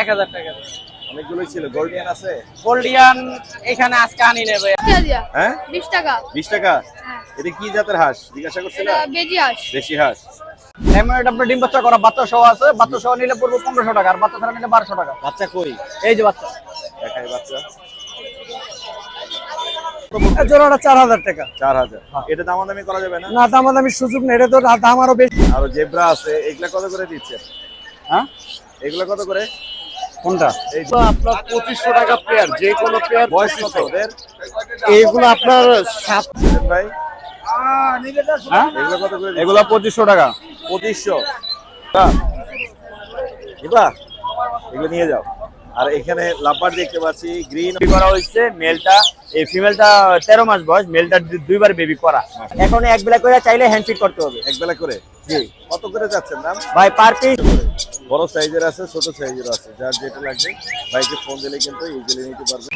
1000 টাকা। অনেকগুলোই ছিল। গোল্ডিয়ান আছে? গোল্ডিয়ান এখানে আজকে আনি নেবে। হ্যাঁ 20 টাকা। 20 টাকা। হ্যাঁ। এটা কি জাতের হাঁস জিজ্ঞাসা করছিল? এটা বেজি হাঁস। দেশি হাঁস। এমন একটা আপনার ডিম বাচ্চা করা বাচ্চা সহ আছে। বাচ্চা সহ নিলে পড়বে 1500 টাকা আর বাচ্চা ছাড়া নিলে 1200 টাকা। বাচ্চা কই? এই যে বাচ্চা। দেখাই বাচ্চা। জোড়াটা 4000 টাকা। 4000। এটা দামাদামি করা যাবে না? না দামাদামি সুযোগ নেই, এটা তো দাম আরো বেশি। আর জেব্রা আছে, এগুলা কত করে দিচ্ছেন? হ্যাঁ এগুলা কত করে? কোনটা? এই যে আপনার 2500 টাকা পেয়ার, যে কোনো পেয়ার। বয়স কত ওদের? এইগুলো আপনার 7 ভাই হ্যাঁ এগুলো কত করে? এগুলো 2500 টাকা। 2500। নিবা? এগুলো নিয়ে যাও। আর এখানে লাভবার দেখতে পাচ্ছি গ্রিন করা হয়েছে। মেলটা এই ফিমেলটা 13 মাস বয়স, মেলটা দুইবার বেবি করা। এখন এক বেলা করে চাইলে হ্যান্ড ফিট করতে হবে। এক বেলা করে। জি কত করে যাচ্ছেন দাম? ভাই পার পিস বড় সাইজের আছে, ছোট সাইজের আছে, যার যেটা লাগবে ভাইকে ফোন দিলে কিন্তু ইজিলি নিতে পারবে।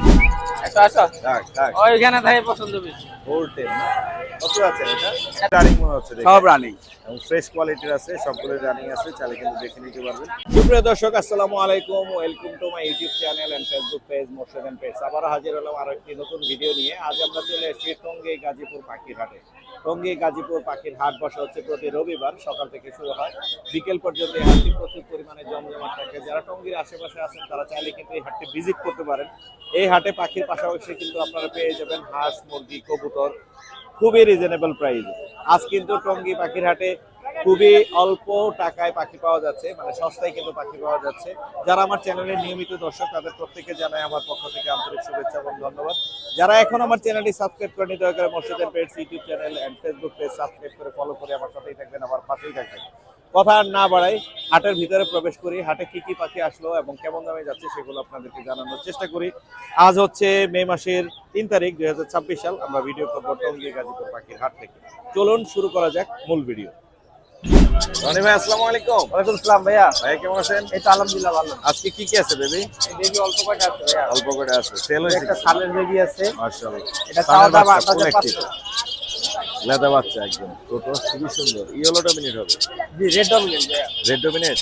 আচ্ছা আচ্ছা থাক থাক ওইখানে থাকে পছন্দ বেশি। হোলটেল কত আছে এটা? রানিং মনে হচ্ছে দেখে। সব রানিং এবং ফ্রেশ কোয়ালিটির আছে, সবগুলো রানিং আছে, চাইলে কিন্তু দেখে নিতে পারবেন। সুপ্রিয় দর্শক আসসালামু আলাইকুম, welcome to my YouTube channel and Facebook page Morshed and page. আবার হাজির হলাম আরো একটি নতুন ভিডিও নিয়ে। আজ আমরা চলে এসেছি টঙ্গী গাজীপুর পাখির হাটে। টঙ্গী গাজীপুর পাখির হাট বসা হচ্ছে প্রতি রবিবার, সকাল থেকে শুরু হয়, বিকেল পর্যন্ত এই হাটটি প্রচুর পরিমাণে জমজমাট থাকে। যারা টঙ্গীর আশেপাশে আছেন তারা চাইলে কিন্তু এই হাটটি ভিজিট করতে পারেন। এই হাটে পাখির পাশাপাশি কিন্তু আপনারা পেয়ে যাবেন হাঁস, মুরগি, কবুতর খুবই রিজনেবল প্রাইস। আজ কিন্তু টঙ্গী পাখির হাটে খুবই অল্প টাকায় পাখি পাওয়া যাচ্ছে, মানে সস্তায় কিন্তু পাখি পাওয়া যাচ্ছে। যারা আমার চ্যানেলের নিয়মিত দর্শক তাদের প্রত্যেককে জানাই আমার পক্ষ থেকে আন্তরিক শুভেচ্ছা এবং ধন্যবাদ। যারা এখন আমার চ্যানেলটি সাবস্ক্রাইব করেনি দয়া করে Morshed and page YouTube channel and Facebook page subscribe করে ফলো করে আমার সাথেই থাকবেন, আমার পাশেই থাকবেন। কথা আর না বাড়াই, হাটের ভিতরে প্রবেশ করি। হাটে কি কি পাখি আসলো এবং কেমন দামে যাচ্ছে সেগুলো আপনাদেরকে জানানোর চেষ্টা করি। আজ হচ্ছে মে মাসের 3 তারিখ 2026 সাল। আমরা ভিডিও করবো টঙ্গী গাজীপুর পাখির হাট থেকে। চলুন শুরু করা যাক মূল ভিডিও। রনি ভাই আসসালামু আলাইকুম। ওয়ালাইকুম আসসালাম ভাইয়া। ভাই কেমন আছেন? এই তো আলহামদুলিল্লাহ ভালো। আজকে কি কি আছে বেবি? এই বেবি অল্প কয়টা আছে ভাইয়া? অল্প করে আছে। সেল হয়েছে? একটা সালের বেবি আছে। মাশাআল্লাহ। এটা চাওয়া দাম 8500। লেদা বাচ্চা একদম ছোট, খুবই সুন্দর। ইয়েলো ডমিনেট হবে? জি রেড ডমিনেট ভাইয়া। রেড ডমিনেট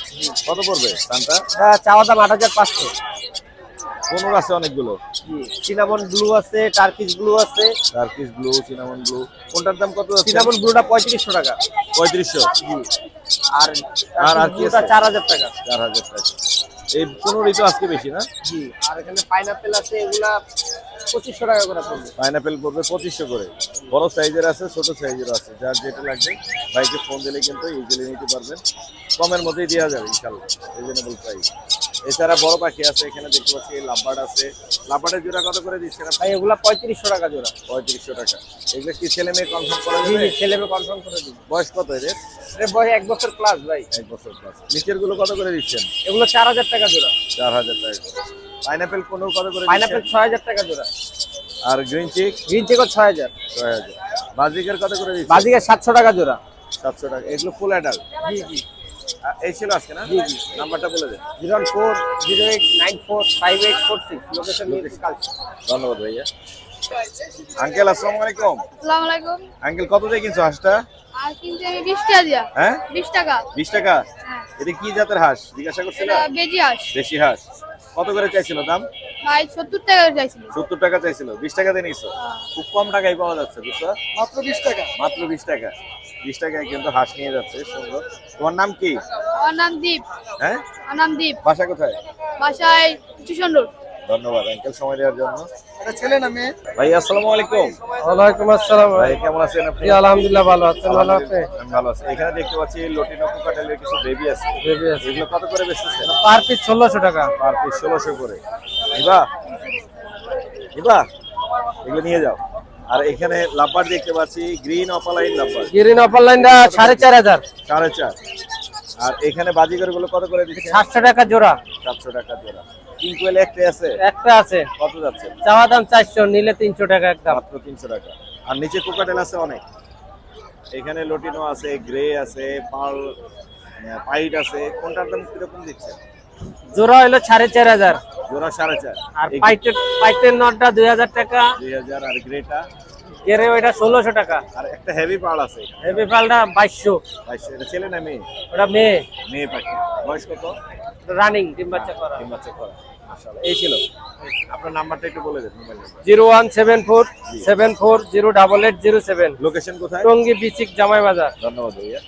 কত পড়বে সানটা? চাওয়া দাম 8500। কোনোর আছে অনেকগুলো। জি সিনামন ব্লু আছে, টার্কিশ ব্লু আছে। টার্কিশ ব্লু, সিনামন ব্লু, কোনটার দাম কত আছে? সিনামন ব্লুটা 3500 টাকা। 3500। জি আর আর কি ব্লুটা আছে? 4000 টাকা। 4000 টাকা। এই 15 তো আজকে বেশি না? জি আর এখানে পাইনাপল আছে, এগুলা 2500 টাকা করে পড়বে। পাইনাপেল পড়বে 2500 করে। বড় সাইজের আছে, ছোট সাইজের আছে, যার যেটা লাগবে ভাইকে ফোন দিলে কিন্তু ইজিলি নিতে পারবেন। কমের মধ্যেই দেওয়া যাবে ইনশাআল্লাহ, রিজনেবল প্রাইস। এছাড়া বড় পাখি আছে, এখানে দেখতে পাচ্ছি লাভবার্ড আছে। লাভবার্ডের জোড়া কত করে দিচ্ছেন আপনি? ভাই এগুলা 3500 টাকা জোড়া। 3500 টাকা। এগুলো কি ছেলে মেয়ে কনফার্ম করা জি যাবে? জি ছেলে মেয়ে কনফার্ম করে দিই। বয়স কত এদের? এর বয়স 1 বছর প্লাস ভাই। 1 বছর প্লাস। নিচের গুলো কত করে দিচ্ছেন? এগুলো 4000 টাকা জোড়া। 4000 টাকা। পাইনাপেল কোন কত করে পাইনাপল দিচ্ছেন? 6000 টাকা জোড়া। আর গ্রিন চিক? গ্রিন চেকও 6000। 6000। বাজিকার কত করে দিচ্ছেন? বাজিকে 700 টাকা জোড়া। 700 টাকা। এগুলো ফুল অ্যাডাল্ট? জি জি এই ছিল আজকে না? জি জি। নাম্বারটা বলে দেন। 040894586। লোকেশন ধন্যবাদ ভাইয়া। আঙ্কেল আসসালামু আলাইকুম। আসসালামু আলাইকুম। আঙ্কেল কত দিয়ে কিনছো হাঁসটা? আর কিনতে আমি 20 টাকা দিয়া। হ্যাঁ 20 টাকা। 20 টাকা। হ্যাঁ। এটা কি জাতের হাঁস জিজ্ঞাসা করছিল? এটা বেজি হাঁস। দেশি হাঁস। কত করে চাইছিল দাম? ভাই 70 টাকা চাইছিল। 70 টাকা চাইছিল, 20 টাকা দিয়ে নিছো। খুব কম টাকায় পাওয়া যাচ্ছে বুঝছো? মাত্র 20 টাকা। মাত্র 20 টাকা। 20 টাকায় কিন্তু হাঁস নিয়ে যাচ্ছে, সুন্দর। তোমার নাম কি? আমার নাম দীপ। হ্যাঁ আমার নাম দীপ। বাসা কোথায়? বাসায় কিশোরগঞ্জ। ধন্যবাদ আঙ্কেল সময় দেওয়ার জন্য। এটা ছেলে না মেয়ে? ভাই আসসালামু আলাইকুম। ওয়ালাইকুম আসসালাম ভাই কেমন আছেন আপনি? জি আলহামদুলিল্লাহ ভালো আছেন। ভালো আপনি? আমি ভালো আছি। এখানে দেখতে পাচ্ছি লটিনো কোকাটেলের কিছু বেবি আছে। বেবি আছে। এগুলো কত করে বেচতেছেন? পার পিস 1600 টাকা। পার পিস 1600 করে। নিবা? নিবা? এগুলো নিয়ে যাও। আর এখানে লাভবার দেখতে পাচ্ছি, গ্রিন অপালাইন লাভবার। গ্রিন অপার লাইনটা 4500। 4.5। আর এখানে বাজিগর গুলো কত করে দিচ্ছেন? 700 টাকা জোড়া। 700 টাকা জোড়া। কিংকুয়েল একটা আছে? একটা আছে। কত যাচ্ছে? চাওয়া দাম 400, নিলে 300 টাকা একদম। মাত্র 300 টাকা। আর নিচে কোকাটেল আছে অনেক। এখানে লটিনো আছে, গ্রে আছে, পার্ল পাইট আছে। কোনটার দাম কিরকম দিচ্ছেন? জোড়া হলো 4500। জোড়া 4.5। আর পাইটের নটটা 2000 টাকা। 2000। আর গ্রেটা? গেরে ওইটা 1600 টাকা। আর একটা হেভি পার্ল আছে। হেভি পালটা 2200। 2200। এটা ছেলে না মেয়ে? ওটা মেয়ে। মেয়ে পাখি। বয়স কত? রানিং ডিম বাচ্চা করা। ডিম বাচ্চা করা মাশাআল্লাহ। এই ছিল আপনার নাম্বারটা একটু বলে দেন, মোবাইল নাম্বার। 01747408807। লোকেশন কোথায়? টঙ্গী বিচিক জামাই বাজার। ধন্যবাদ ভাইয়া।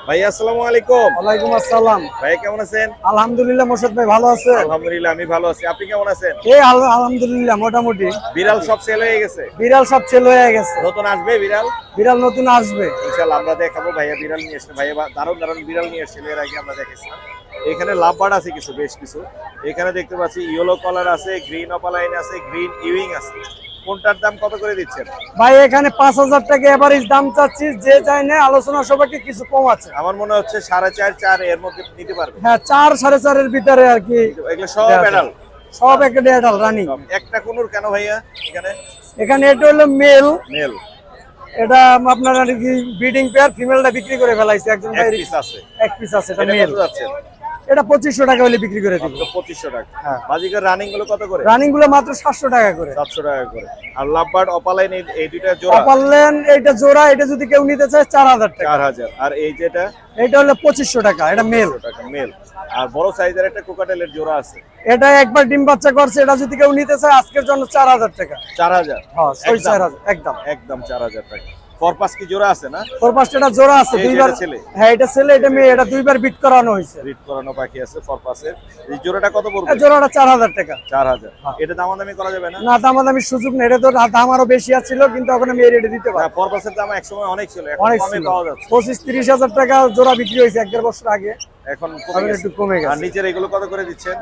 ভাইয়া আসসালামু আলাইকুম। ওয়ালাইকুম আসসালাম। ভাইয়া কেমন আছেন? আলহামদুলিল্লাহ, মোর্শেদ ভাই ভালো আছে? আলহামদুলিল্লাহ আমি ভালো আছি, আপনি কেমন আছেন? এই আলহামদুলিল্লাহ মোটামুটি। বিড়াল সব সেল হয়ে গেছে? বিড়াল সব ছেলে হয়ে গেছে, নতুন আসবে বিড়াল? বিড়াল নতুন আসবে ইনশাআল্লাহ আমরা দেখাবো। ভাইয়া বিড়াল নিয়ে এসেছে, ভাইয়া দারুণ দারুণ বিড়াল নিয়ে এসেছিল, এর আগে আমরা দেখেছিলাম। এখানে লাভবার্ড আছে কিছু, বেশ কিছু। এখানে দেখতে পাচ্ছি ইয়েলো কলার আছে, গ্রিন অপালাইন আছে, গ্রিন ইউইং আছে। কোনটার দাম কত করে দিচ্ছেন? ভাই এখানে 5,000 টাকা এভারেজ দাম চাচ্ছি, যে চাই না আলোচনা সবাইকে কিছু কম আছে। আমার মনে হচ্ছে 4.5 এর মধ্যে নিতে পারবে। হ্যাঁ 4 4.5 এর ভিতরে আর কি। এগুলো সব অ্যাডাল্ট? সব একটা অ্যাডাল্ট রানিং। একটা কোনুর কেন ভাইয়া এখানে? এখানে এটা হলো মেল, মেল। এটা আপনার আর কি ব্রিডিং পেয়ার, ফিমেলটা বিক্রি করে ফেলাইছে একজন এক ভাই। পিস আছে? এক পিস আছে, এটা এটা মেল। কত যাচ্ছে? এটা 2500 টাকা হলে বিক্রি করে দিব। মাত্র 2500 টাকা। হ্যাঁ। বাজিকার রানিং গুলো কত করে? রানিং গুলো মাত্র 700 টাকা করে। 700 টাকা করে। আর লাভবার্ড অপালাইন এই দুইটা জোড়া? অপারলেন এটা জোড়া, এটা যদি কেউ নিতে চায় 4000 টাকা। 4000। আর এই যেটা? এটা হলো 2500 টাকা, এটা মেল। 2500 টাকা মেল। আর বড় সাইজের একটা কোকাটেলের জোড়া আছে, এটা একবার ডিম বাচ্চা করছে, এটা যদি কেউ নিতে চায় আজকের জন্য 4000 টাকা। 4000? হ্যাঁ সই একদম? 4000 একদম। একদম 4000 টাকা। ফরপাস কি জোড়া আছে না? ওর পাশে এটা জোড়া আছে, এই দুইবার। যেটা ছেলে? হ্যাঁ এটা ছেলে, এটা মেয়ে, এটা দুইবার বিট করানো হয়েছে। রিড করানো পাখি আছে ফরপাসের। এই জোড়াটা কত পড়বে? এই জোড়াটা 4000 টাকা। 4000। হ্যাঁ। এটা দামাদামি করা যাবে না? না দামাদামি সুযোগ নেই, এটা তো দাম আরো বেশি ছিল, কিন্তু এখন আমি এই রেটে দিতে না, পারি। ফরপাসের দাম একসময় অনেক ছিল, এখন অনেক কমে ছিল, পাওয়া যাচ্ছে। 25-30 হাজার টাকা জোড়া বিক্রি হয়েছে 1.5 বছর আগে, এখন এখন কমে একটু গেছে। কমে আর গেছে। নিচের এগুলো কত করে দিচ্ছেন?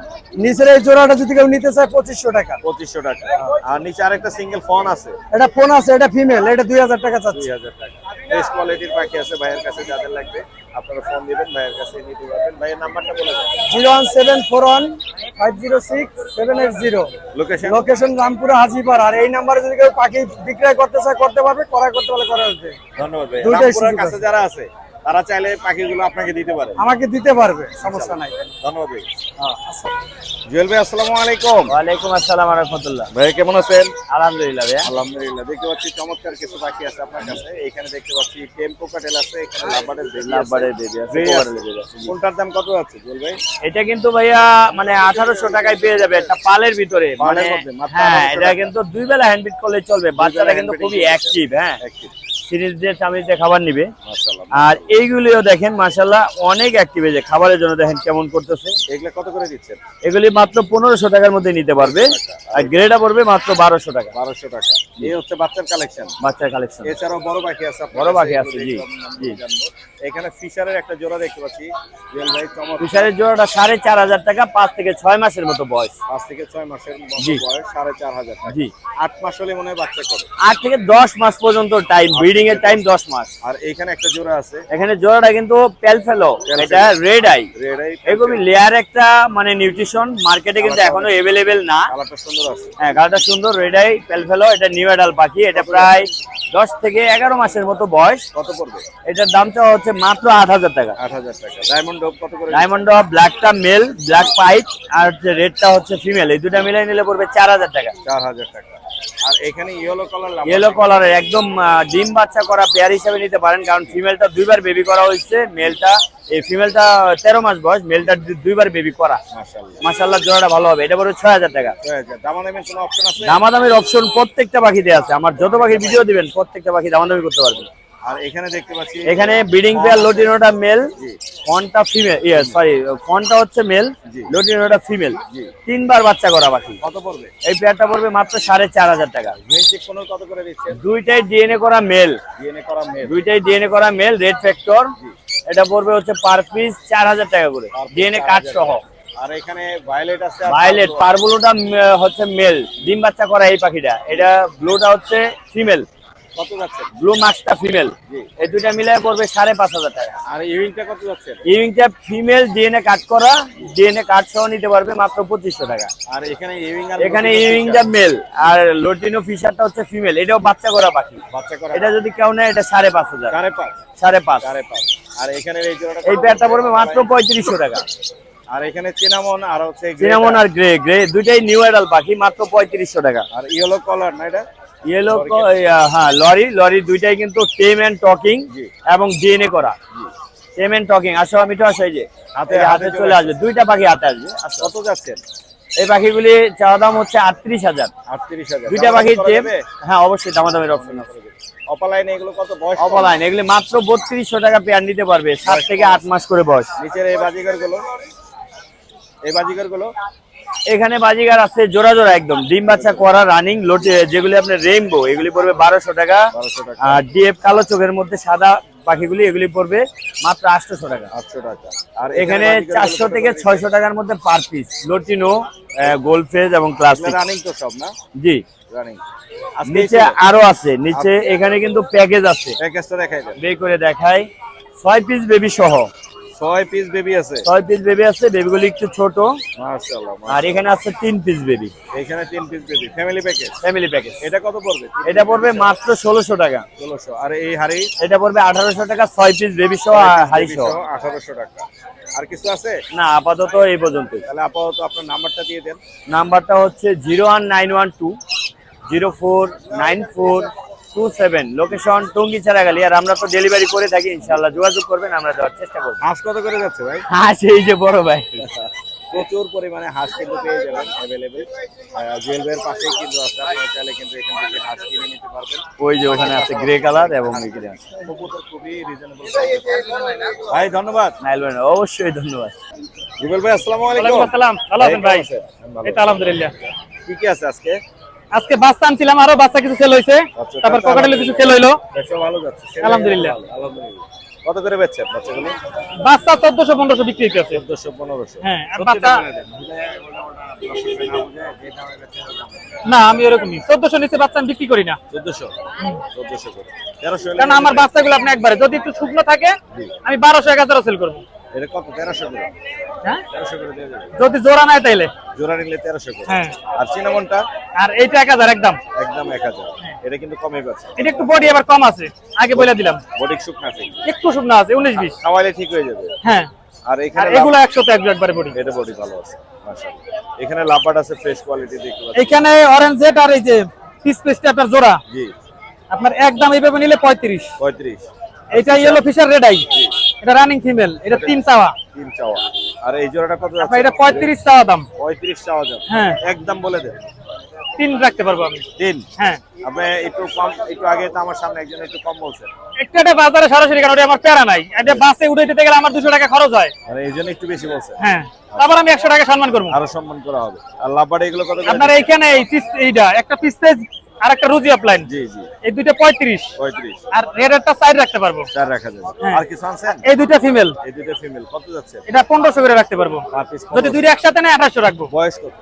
নিচের এই জোড়াটা যদি কেউ নিতে চায় 2500 টাকা। 2500 টাকা। আর নিচে আরেকটা সিঙ্গেল ফোন আছে, এটা ফোন আছে, এটা ফিমেল, এটা 2000 টাকা চাচ্ছি। 2000 টাকা। বেস্ট কোয়ালিটির পাখি আছে ভাইয়ের কাছে, যাদের লাগবে আপনারা ফোন দিবেন, ভাইয়ের কাছে নিতে পারবেন। ভাইয়ের নাম্বারটা বলে দেন। 01741506780। লোকেশন? লোকেশন রামপুরা হাজিপাড়া। আর এই নাম্বারে যদি কেউ পাখি বিক্রয় করতে চায় করতে পারবে, ক্রয় করতে পারলে করা যাবে। ধন্যবাদ ভাই। দুইটাই রামপুরার সুযোগ কাছে আছে। যারা আছে তারা চাইলে পাখিগুলো আপনাকে দিতে পারে। আমাকে দিতে পারবে, সমস্যা নাই। ধন্যবাদ ভাই। হ্যাঁ, আচ্ছা। জুয়েল ভাই আসসালামু আলাইকুম। ওয়ালাইকুম আসসালাম ওয়া রাহমাতুল্লাহ। ভাই কেমন আছেন? আলহামদুলিল্লাহ ভাইয়া। আলহামদুলিল্লাহ। দেখতে পাচ্ছি চমৎকার কিছু পাখি আছে আপনার কাছে। এখানে দেখতে পাচ্ছি টেম্পো কাটেল আছে, এখানে লাভবার্ডের বেবি আছে। লাভবার্ডের বেবি আছে, Gray কোকাটেলের আছে। বেবি আছে, জি। কোনটার দাম কত আছে জুয়েল ভাই? এটা কিন্তু ভাইয়া মানে 1800 টাকায় পেয়ে যাবে একটা পালের ভিতরে। মানে পালের মধ্যে মাত্র হ্যাঁ 1800 এটা টাকা। কিন্তু দুই বেলা হ্যান্ডবিট করলে চলবে। বাচ্চারা কিন্তু handbiting খুবই করতে অ্যাক্টিভ। হ্যাঁ Active। সিরিজ দিয়ে চামিচে খাবার নিবে। মাশাআল্লাহ। আর এইগুলিও দেখেন মাশাআল্লাহ অনেক অ্যাক্টিভ, এই যে খাবারের জন্য দেখেন কেমন করতেছে। এগুলা কত করে দিচ্ছেন? এগুলি মাত্র 1500 টাকার মধ্যে নিতে পারবে। আর গ্রেডা পড়বে মাত্র 1200 টাকা। 1200 টাকা। এই হচ্ছে বাচ্চার কালেকশন। বাচ্চার কালেকশন। এছাড়াও বড় পাখি আছে আপনার বড় কাছে, পাখি এগুলো আছে, দেখে জি, আমরা জি। জানবো। এখানে ফিশারের একটা জোড়া দেখতে পাচ্ছি জুয়েল ভাই, চমৎকার। তুষারের জোড়াটা 4500 টাকা, 5 থেকে 6 মাসের মতো বয়স। 5 থেকে 6 মাসের মতো জি। বয়স, 4500 টাকা। জি। 8 মাস হলে মনে হয় বাচ্চা করে। 8 থেকে 10 মাস পর্যন্ত টাইম, ব্রিডিং এর টাইম 10 মাস। আর এখানে একটা জোড়া আছে এখানে জোড়াটা কিন্তু পেলফেলো, এটা রেড আই। Red eye. এরকমই লেয়ার একটা মানে নিউট্রিশন মার্কেটে কিন্তু এখনো अवेलेबल না। কালারটা সুন্দর আছে। হ্যাঁ কালারটা সুন্দর, রেড আই পেলফেলো। এটা নিউ অ্যাডাল্ট পাখি, এটা প্রায় 10 থেকে 11 মাসের মতো বয়স। কত পড়বে? এটার দামটা হচ্ছে মাত্র 8000 টাকা। 8000 টাকা। ডায়মন্ড ডব কত করে? ডায়মন্ড অফ ব্ল্যাকটা মেল, ব্ল্যাক পাইট, আর রেডটা হচ্ছে ফিমেল। এই দুটা মিলাই নিলে পড়বে 4000 টাকা। 4000 টাকা। আর এখানে ইয়েলো কালার ইয়েলো কালারের একদম ডিম বাচ্চা করা পেয়ার হিসেবে নিতে পারেন, কারণ ফিমেলটা দুইবার বেবি করা হয়েছে। মেলটা এই ফিমেলটা 13 মাস বয়স, মেলটা দুইবার বেবি করা। মাশাআল্লাহ। মাশাআল্লাহ জোড়াটা ভালো হবে। এটা পড়বে 6000 টাকা। 6000। দামাদামির কোনো অপশন আছে? দামাদামির অপশন প্রত্যেকটা পাখিতে আছে। আমার যত পাখির ভিডিও দিবেন প্রত্যেকটা পাখি দামাদামি করতে পারবেন। আর এখানে দেখতে পাচ্ছি এখানে ব্রিডিং পেয়ার লটিনোটা মেল, জি। ফনটা ফিমেল, সরি ফনটা হচ্ছে মেল, জি। লটিনোটা ফিমেল। জি। 3 বার বাচ্চা করা পাখি। কত পড়বে? এই পেয়ারটা পড়বে মাত্র 4500 টাকা। গ্রিন চিক কোন কত করে দিচ্ছেন? দুইটাই ডিএনএ করা মেল, ডিএনএ করা মেল। দুইটাই ডিএনএ করা মেল, রেড ফ্যাক্টর। এটা পড়বে হচ্ছে পার পিস 4000 টাকা করে, ডিএনএ কার্ড সহ। আর এখানে ভায়োলেট আছে, আর ভায়োলেট পারবুলোটা হচ্ছে মেল, ডিম বাচ্চা করা এই পাখিটা। এটা ব্লুটা হচ্ছে ফিমেল, কত যাচ্ছে? ব্লু মাস্কটা ফিমেল। জি। এই দুইটা মিলে পড়বে 5500 টাকা। আর ইউইংটা কত যাচ্ছে? ইউইংটা ফিমেল, ডিএনএ কাট করা, ডিএনএ কাট সহ নিতে পারবে মাত্র 2500 টাকা। আর এখানে ইউইং আর এখানে ইউইংটা মেল, আর লোটিনো ফিশারটা হচ্ছে ফিমেল। এটাও বাচ্চা করা পাখি। বাচ্চা করা। এটা যদি কেউ নেয় এটা 5500। 5.5। 5.5। আর এখানে এই জোড়াটা এই পেয়ারটা পড়বে মাত্র 3500 টাকা। আর এখানে চিনামন আর হচ্ছে সিনামন আর গ্রে, গ্রে দুইটাই নিউ অ্যাডাল্ট পাখি, মাত্র 3500 টাকা। আর ইয়েলো কালার না এটা? ইয়েলো, হ্যাঁ লরি দুইটাই কিন্তু টেম এন্ড টকিং জি। এবং ডিএনএ করা। পেমেন্ট টকিং আসো আমি তো আসো এই যে হাতে এই যে হাতে চলে আসবে, দুইটা পাখি হাতে আসবে। আসো। কত যাচ্ছেন? এই পাখিগুলি চাওয়া দাম হচ্ছে 38,000। 38,000। দুইটা পাখির টেম, হ্যাঁ অবশ্যই দামাদামের অপশন আছে। অপালাইন এগুলো কত বয়স? অফলাইন এগুলি মাত্র 3200 টাকা পেয়ার নিতে পারবে, 7 থেকে 8 মাস করে বয়স। নিচের এই বাজিগার গুলো, এই বাজিগার গুলো এখানে বাজিগার আছে জোড়া জোড়া একদম ডিম বাচ্চা করা রানিং লোটে, যেগুলি আপনার রেইনবো, এগুলি পড়বে 1200 টাকা। 1200 টাকা। আর ডিএফ কালো চোখের মধ্যে সাদা পাখিগুলি এগুলি পড়বে মাত্র 800 টাকা। 800 টাকা। আর এখানে 400 থেকে 600 টাকার মধ্যে per piece lutino, gold phase এবং ক্লাসিক। রানিং তো সব না? জি। রানিং। নিচে আরো আছে, নিচে এখানে কিন্তু প্যাকেজ আছে, প্যাকেজটা দেখাই দেন। বের করে দেখাই। 6 পিস বেবি সহ 6 পিস বেবি আছে। 6 পিস বেবি আছে, বেবিগুলি একটু ছোট। মাশাআল্লাহ। আর এখানে আছে 3 পিস বেবি, এখানে 3 piece baby family package. Family package. এটা কত পড়বে? এটা পড়বে মাত্র 1600 টাকা। 1600। আর এই হাড়ি? এটা পড়বে 1800 টাকা, 6 পিস বেবি সহ হাড়ি সহ। 1800 টাকা। আর কিছু আছে? না, আপাতত এই পর্যন্তই। তাহলে আপাতত আপনার নাম্বারটা দিয়ে দেন। নাম্বারটা হচ্ছে 01912 049427, লোকেশন টঙ্গী চারাগালি। আর আমরা তো ডেলিভারি করে থাকি, ইনশাআল্লাহ যোগাযোগ করবেন, আমরা দেওয়ার চেষ্টা করব। হাঁস কত করে যাচ্ছে ভাই? হ্যাঁ সেই যে বড় ভাই, প্রচুর পরিমাণে হাঁস কিন্তু পেয়ে যাবেন অ্যাভেলেবেল। জুয়েলবের পাশেই কিন্তু আছে, আপনারা চাইলে কিন্তু এখান থেকে হাঁস কিনে নিতে পারবেন। ওই যে ওখানে আছে গ্রে কালার এবং এখানে আছে কবুতর খুবই রিজনেবল। ভাই ধন্যবাদ। নাইল ভাই, অবশ্যই ধন্যবাদ। জুবেল ভাই আসসালামু আলাইকুম। ওয়ালাইকুম আসসালাম, ভালো আছেন ভাই? কেমন আছেন? ভালো। এই তো আলহামদুলিল্লাহ। কি কি আছে আজকে? আজকে বাচ্চা আনছিলাম, আরো বাচ্চা কিছু সেল হয়েছে, আচ্ছা, তারপর তারপর ককাটেলের কিছু সেল হইলো। ব্যবসা ভালো যাচ্ছে? আলহামদুলিল্লাহ। আলহামদুলিল্লাহ। কত করে বেচছেন বাচ্চাগুলো? বাচ্চা 1400-1500 বিক্রি হইতেছে। 1400-1500। হ্যাঁ, আর সত্যি বাচ্চা দাম বলে দেন। না, আমি এরকমই 1400 নিচে বাচ্চা আমি বিক্রি করি না, 1400 করে 1300 হলে কারণ আমার বাচ্চাগুলো আপনি একবারে যদি একটু শুকনো থাকে আমি 1200-1000 সেল করবো। এটা কত? 1300 করে। হ্যাঁ, 1300 করে দিয়ে দেবেন। যদি জোড়া নাই তাইলে। জোড়া নিলে 1300 করে। হ্যাঁ। আর চিনামনটা আর এইটা 1000 একদম। একদম 1000। এটা কিন্তু কমে যাচ্ছে। এটা একটু বডি আবার কম আছে, আগে বলে দিলাম। বডি শুকনা আছে, একটু শুকনো আছে, 19-20। খাওয়াইলে ঠিক হয়ে যাবে। হ্যাঁ। আর আর এখানে এগুলো 100 তে একবারে বডি। এটা বডি ভালো আছে মাশাআল্লাহ। এখানে লাপাট আছে ফ্রেশ কোয়ালিটি দেখতে পাচ্ছেন। এখানে অরেঞ্জ জেট আর এই যে পিস পিসটা আপনার জোড়া, জি। আপনার একদম এইভাবে নিলে 35। 35। এটা ইয়েলো ফিশার রেড আই, এটা রানিং ফিমেল, এটা 3 চাওয়া। 3 চাওয়া। আর এই জোড়াটা কত আপনার যাচ্ছে? এটা 35 চাওয়া দাম। 35 চাওয়া যাবে। হ্যাঁ। একদম বলে দেন। 3 রাখতে পারবো আমি। 3। হ্যাঁ। আপনি একটু কম, একটু আগে তো আমার সামনে একজন একটু কম বলছেন। একটা বাজারে সরাসরি, কারণ ওটা আমার প্যারা নাই, এটা বাসে উঠে দিতে গেলে আমার 200 টাকা খরচ হয়। মানে এই জন্য একটু বেশি বলছেন। হ্যাঁ, তারপর আমি 100 টাকা সম্মান করবো। আরো সম্মান করা হবে। আর লাপাট এগুলো কত করে? আপনার এইখানে এই পিস, এইটা একটা পিস আর একটা রুজি অফলাইন, জি জি। এই দুইটা 35। 35। আর রেড একটা সাইড রাখতে পারবো। 4 রাখা যাবে। হ্যাঁ। আর কিছু আনছেন? এই দুইটা ফিমেল, এই দুটো ফিমেল কত যাচ্ছে? এটা 1500 করে রাখতে পারবো। পার পিস যদি দুইটা একসাথে নেয় 2800 রাখবো। বয়স কত?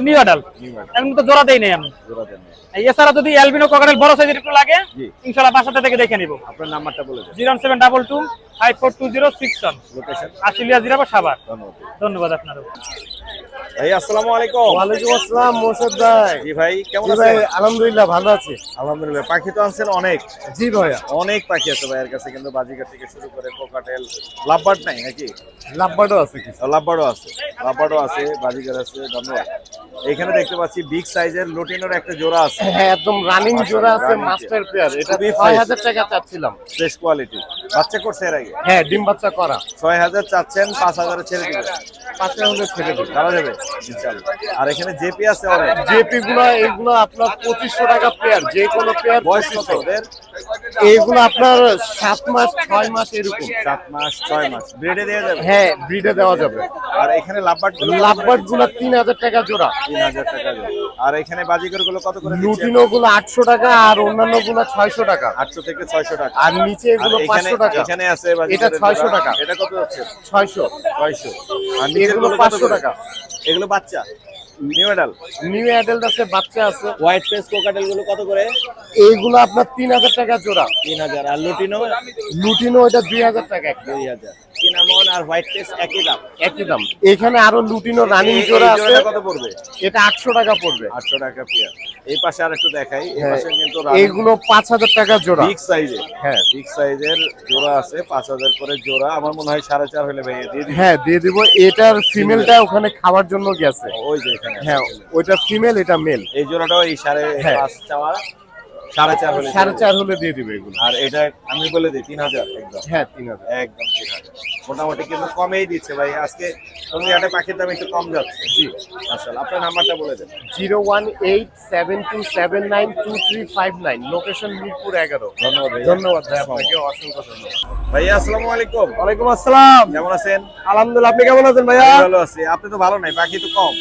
New adult, new madam. এখন তো জোড়া দেই নাই আমি। জোড়া দেন না। এছাড়া যদি অ্যালবিনো ককাটেল বড় সাইজের একটু লাগে, জি। ইনশাআল্লাহ বাসাতে থেকে দেখে নিব। আপনার নাম্বারটা বলে দেন। 072254206 লোকেশন। আশুলিয়া জিরাবা সাভার। ধন্যবাদ। ধন্যবাদ আপনারও। ভাই আসসালামু আলাইকুম। ওয়ালাইকুম আসসালাম মোর্শেদ ভাই। জি ভাই কেমন জি ভাই, আছেন? আলহামদুলিল্লাহ ভালো আছি। আলহামদুলিল্লাহ। পাখি তো আনছেন অনেক। জি ভাইয়া, অনেক পাখি আছে ভাইয়ের কাছে, কিন্তু বাজিকার থেকে শুরু করে কোকাটেল, লাভবার্ড নাই নাকি? লাভবার্ডও আছে কিছু। লাভবার্ডও আছে, লাভবার্ডও আছে, বাজিকার আছে। ধন্যবাদ। এখানে দেখতে পাচ্ছি বিগ সাইজের লুটিনোর একটা জোড়া আছে। হ্যাঁ, একদম রানিং জোড়া আছে, Running মাস্টার পেয়ার। এটা খুবই 6000 টাকা চাচ্ছিলাম। Fresh quality. বাচ্চা করছে এর আগে? হ্যাঁ, ডিম বাচ্চা করা। 6000 চাচ্ছেন, 5000 ছেড়ে দিবেন। 5000 হলে ছেড়ে দিন। করা যাবে ইনশাআল্লাহ। আর এখানে জেপি আছে অনেক। জেপি গুলো এগুলো আপনার 2500 টাকা পেয়ার, যে কোনো পেয়ার। বয়স কত ওদের? এইগুলো আপনার 7 মাস 6 মাস এরকম। 7 মাস 6 মাস ব্রিডে দেওয়া যাবে। হ্যাঁ, ব্রিডে দেওয়া যাবে। আর এখানে লাভবার্ড লাভবার্ড গুলো 3000 টাকা জোড়া। 3000 টাকা জোড়া। আর এখানে বাজিকর গুলো কত করে দিচ্ছেন? লুটিনো গুলো 800 টাকা আর অন্যান্য গুলো 600 টাকা। 800 থেকে 600 টাকা। আর নিচে এগুলো আর এখানে 500 টাকা। এখানে আছে বাজিকরের এটা 600 জোড়া। টাকা। এটা কত হচ্ছে? 600। 600। আর নিচের এগুলো গুলো 500 টাকা। এগুলো বাচ্চা নিউ অ্যাডাল। নিউ অ্যাডাল্ট আছে, বাচ্চা আছে। হোয়াইট ফেস কোকাটেল গুলো কত করে? এইগুলো আপনার 3000 টাকা জোড়া। 3000। আর লুটিনো? লুটিনো ওটা 2000 টাকা একটা। 2000। সিনামন আর হোয়াইট ফেস একই দাম। একই দাম। এখানে আরো লুটিনো রানিং এই জোড়া আছে, জোড়াটা কত পড়বে? এটা 800 টাকা পড়বে। 800 টাকা পেয়ার। এই পাশে আরেকটু দেখাই। এই হ্যাঁ, পাশে কিন্তু এইগুলো 5000 টাকা জোড়া। বিগ সাইজের। হ্যাঁ। বিগ সাইজের জোড়া আছে, 5000 করে জোড়া। আমার মনে হয় 4.5 হলে ভাইয়া দিয়ে দিই। হ্যাঁ, দিয়ে দিব। এটার ফিমেলটা ওখানে খাওয়ার জন্য গেছে। ওই যে এখানে। হ্যাঁ, ওইটা ফিমেল, এটা মেল। এই জোড়াটাও এই হ্যাঁ। 5.5 চাওয়া। 4.5 হলে 4.5 হলে দিয়ে দিবে এগুলো। আর এটা আমি বলে দিই 3000 একদম। হ্যাঁ 3000। একদম 3000 মোটামুটি কিন্তু কমেই দিচ্ছে ভাই আজকে। তুমি একটা পাখির দাম একটু কম যাচ্ছে। জি মাশাআল্লাহ। আপনার নাম্বারটা বলে দেন। 01872792359, লোকেশন মিরপুর 11। ধন্যবাদ ভাই। ধন্যবাদ ভাই, আপনাকে অসংখ্য ধন্যবাদ। ভাইয়া আসসালামু আলাইকুম। ওয়ালাইকুম আসসালাম। কেমন আছেন? আলহামদুলিল্লাহ, আপনি কেমন আছেন ভাইয়া? আমি ভালো আছি। আপনি তো ভালো নাই, পাখি তো কম।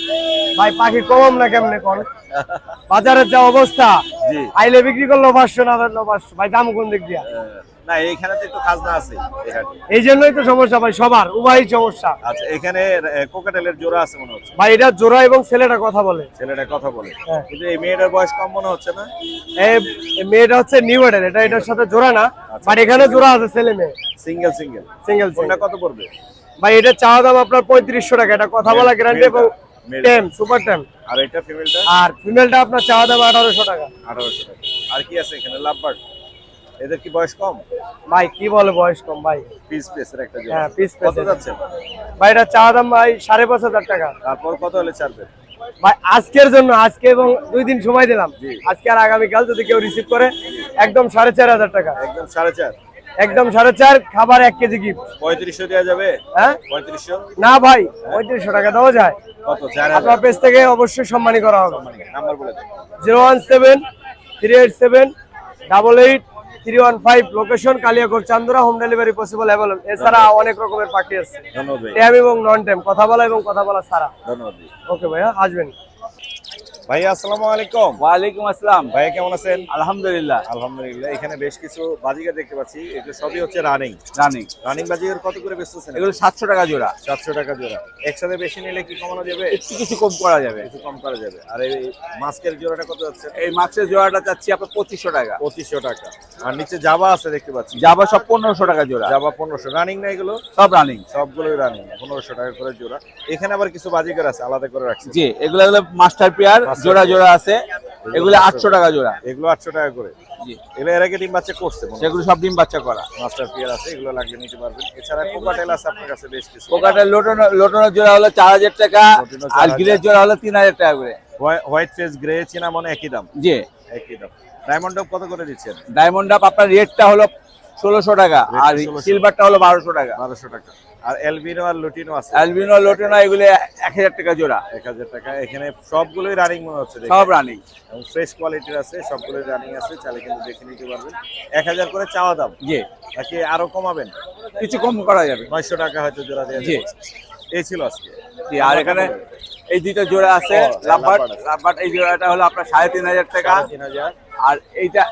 ভাই পাখি কম না কেমনে কোন? বাজারের যা অবস্থা, জি আইলে বিক্রি করলো 500 না 500, ভাই দাম কোন দিক দিয়া? না এইখানে তো একটু খাজনা আছে এই হাটে। এই জন্যই তো সমস্যা ভাই, সবার উভয়ই সমস্যা। আচ্ছা এখানে কোকাটেলের জোড়া আছে মনে হচ্ছে। ভাই এটা জোড়া এবং ছেলেটা কথা বলে। ছেলেটা কথা বলে, হ্যাঁ। কিন্তু এই মেয়েটার বয়স কম মনে হচ্ছে না? এই মেয়েটা হচ্ছে নিউ এডের, এটা এটার সাথে জোড়া না, বাট এখানে জোড়া আছে ছেলে মেয়ে সিঙ্গেল সিঙ্গেল। কোনটা কত পড়বে? ভাই এটা চাওয়া দাম আপনার 3500 টাকা, এটা কথা বলা গ্যারান্টি এবং টেম সুপার টেম। আর এটা ফিমেলটা? আর ফিমেলটা আপনার চাওয়া দাম 1800 টাকা। 1800 টাকা। আর কি আছে এখানে? লাভবার্ড, এদের কি বয়স কম? ভাই কি বলে বয়স কম ভাই? পিস পিসের একটা জোড়া। হ্যাঁ পিস কত যাচ্ছে? ভাই এটা চাওয়া দাম ভাই 5500 টাকা। তারপর কত হলে ছাড়বে? ভাই আজকের জন্য, আজকে এবং 2 দিন সময় দিলাম, জি। আজকে আর আগামীকাল যদি কেউ রিসিভ করে একদম 4500 টাকা। একদম 4.5। একদম 4.5, খাবার 1 কেজি গিফট। 3500 দেওয়া যাবে? হ্যাঁ 3500? না ভাই 3500 টাকা দেওয়া যায়। কত? আপনার 4000? পেজ থেকে অবশ্যই সম্মানী করা হবে। নাম্বার বলে দেন। 017-387-88-315, লোকেশন কালিয়াকৈর চান্দুরা, হোম ডেলিভারি পসিবল অ্যাভেলেবল। এছাড়া অনেক রকমের পাখি আছে, ধন্যবাদ ভাই। ট্যাম এবং নন ট্যাম, কথা বলা এবং কথা বলা ছাড়া। ধন্যবাদ ভাই। ওকে ভাইয়া, আসবেন। ভাইয়া আসসালামু আলাইকুম। ওয়ালাইকুম আসসালাম। ভাইয়া কেমন আছেন? আলহামদুলিল্লাহ। আলহামদুলিল্লাহ। এখানে বেশ কিছু বাজিগার দেখতে পাচ্ছি, এগুলো সবই হচ্ছে রানিং। রানিং বাজিগার কত করে বেচতেছেন? এগুলো 700 টাকা জোড়া। 700 টাকা জোড়া। একসাথে বেশি নিলে কি কমানো যাবে? একটু কিছু কম করা যাবে। কিছু কম করা যাবে। আর এই মাস্কের জোড়াটা কত যাচ্ছে? এই মাছের জোড়াটা চাচ্ছি আপনার 2500 টাকা। 2500 টাকা। আর নিচে জাবা আছে দেখতে পাচ্ছি। জাবা সব 1500 টাকা জোড়া। জাবা 1500। রানিং না এগুলো? সব রানিং। সবগুলোই রানিং, 1500 টাকা করে জোড়া। এখানে আবার কিছু বাজিগার আছে আলাদা করে রাখছি। জি, এগুলো মাস্টার পেয়ার জোড়া জোড়া আছে। এগুলো 800 টাকা জোড়া। এগুলো 800 টাকা করে। জি, এগুলো এর আগে ডিম বাচ্চা করছে মনে হয়। সেগুলো সব ডিম বাচ্চা করা। মাস্টার পিয়ার আছে, এগুলো লাগিয়ে নিতে পারবেন। এছাড়া কোকাটেল আছে আপনার কাছে বেশ কিছু। কোকাটের লোটনের জোড়া হলো 4000 টাকা, লোটনের আর 4000 গ্রের জোড়া হলো 3000 টাকা করে। হোয়াইট ফেস গ্রে চিনা মনে একই দাম। জি, একই দাম। ডায়মন্ড ডব কত করে দিচ্ছেন? ডায়মন্ড আপ আপনার রেটটা হলো 1600 টাকা, রেটটা আর 1600 সিলভারটা হলো 1200 টাকা। 1200 টাকা। আর এলবিনো আর লুটিনো আছে? অ্যালবিনো লোটিনো এগুলো 1000 টাকা জোড়া। 1000 টাকা। এখানে সবগুলোই রানিং মনে হচ্ছে দেখে। সব রানিং। এবং ফ্রেশ কোয়ালিটির আছে, সবগুলোই রানিং আছে, চাইলে কিন্তু দেখে নিতে পারবেন। 1000 করে চাওয়া দাম। জি, নাকি আরো কমাবেন? কিছু কম করা যাবে। 900 টাকা হয়তো জোড়া দেওয়া জি। যাবে। এই ছিল আজকে। জি, আর এখানে এই দুইটা জোড়া আছে ও, লাভবার্ড। লাভবার্ড আছে। লাভবার্ড এই জোড়াটা হলো আপনার 3500 টাকা, 3000। আর এইটা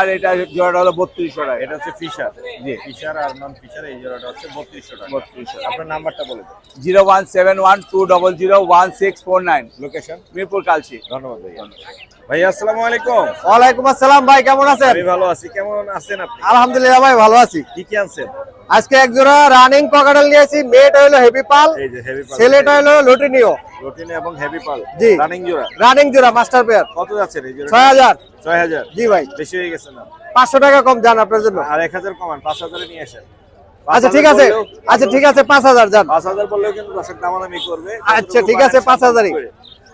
আর এটা জোড়াটা হলো 3200 টাকা। এটা হচ্ছে ফিশার। জি, ফিশার আর নন ফিশার এই জোড়াটা হচ্ছে 3200 টাকা। 3200। আপনার নাম্বারটা বলে দেন। 01712001649, লোকেশন? মিরপুর কালচি। ধন্যবাদ ভাইয়া। ভাইয়া আসসালামু আলাইকুম। ওয়ালাইকুম আসসালাম ভাই, কেমন আছেন? আমি ভালো আছি। কেমন আছেন আপনি? আলহামদুলিল্লাহ ভাই, ভালো আছি। কি কি আনছেন? আজকে এক জোড়া রানিং ককাটেল নিয়েছি, মেয়েটা হলো হেভি পাল, এই যে হেভি পাল, ছেলেটা হলো লুটিনিও। রুটিনে এবং হেভি পাল। জি। রানিং জোড়া। রানিং জোড়া মাস্টার পেয়ার। কত যাচ্ছে এই জোড়া? 6000। 6000। জি ভাই, বেশি হয়ে গেছে না? 500 টাকা কম যান আপনার জন্য। আর 1000 কমান, 5000 নিয়ে আসেন। আচ্ছা ঠিক আছে, আচ্ছা ঠিক আছে, 5000 যান। 5000 বললেও কিন্তু দর্শক দামাদামি করবে। আচ্ছা, ঠিক আছে, 5000 ই।